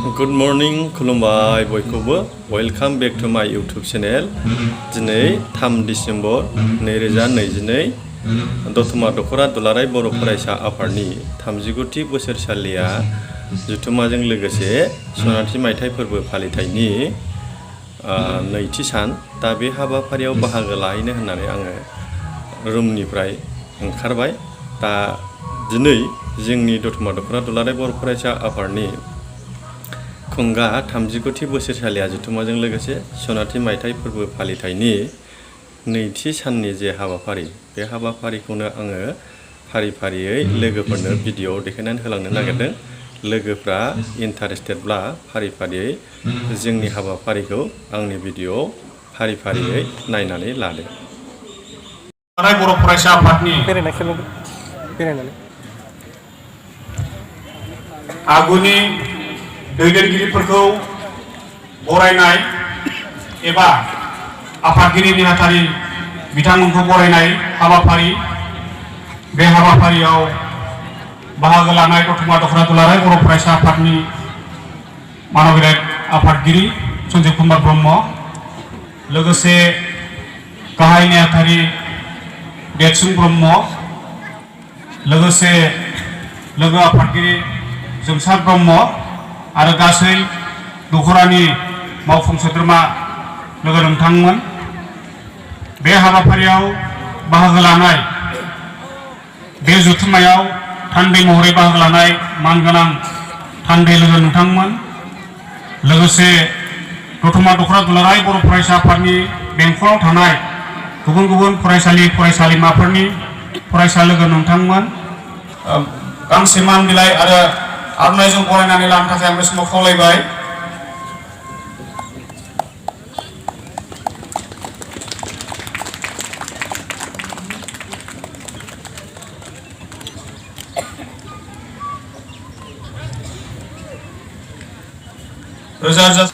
Good morning, खुलुमबाय बयखौबो welcome back to माय यूट्यूब चैनल। दिनै 3 डिसेम्बर 2022 दतमा दखरा दुलाराय बर' फरायसा आफादनि 39थि बोसोरसालिया जुथुम्माजों लोगोसे सनाथि माइथाइ फोरबो फालिथायनि नैथि सान। दा बे हाबाफारियाव बाहागो लाहैनो होननानै आङो रुमनिफ्राय ओंखारबाय। दा दिनै जोंनि दतमा दखरा दुलाराय बर' फरायसा आफादनि खुंगा 39थि बोसोरसालिया जुथुम्माजों लोगोसे सनाथि माइथाइ फोरबो फालिथायनि नैथि साननि जे हाबाफारि, बे हाबाफारिखौनो आङो फारि फारियै लोगोफोरनो भिडिअ देखायनानै होलांनो नागिरदों। लोगोफ्रा इन्टारेस्टेडब्ला फारि फारियै जोंनि हाबाफारिखौ आंनि भिडिअ फारि फारियै नायनानै लादो। बर' फरायसा आफादनि आगुनि दैदेनगिरिफोरखौ बरायनाय एबा आफादगिरि नेहाथारि बिथांमोनखौ बरायनाय हाबाफारि, बे हाबाफारियाव बाहागो लानाय दतमा दखरा दुलाराय बर' फरायसा आफादनि मानबिराद आफादगिरि जथुम्मा ब्रह्म, लोगोसे गाहाय नेहाथारि देरसिन ब्रह्म, लोगोसे लोगो आफादगिरि जोंसार ब्रह्म आरो गासै दखरानि मावफुं सोद्रोमा लोगो नोंथांमोन, बे हाबाफारियाव बाहागो लानाय, बे जुथुम्मायाव थान्दै महरै बाहागो लानाय मानगोनां थान्दै लोगो नोंथांमोन, लोगोसे दतमा दखरा दुलाराय बर' फरायसा आफादनि बेंखनाव थानाय गुबुन गुबुन फरायसालि फरायसालिमाफोरनि फरायसा लोगो नोंथांमोन, गांसे मान बिलाइ आरो आर'नाइजों बरायनानै लानो थाखाय आं बे समाव खावलायबाय। रोजा रोजा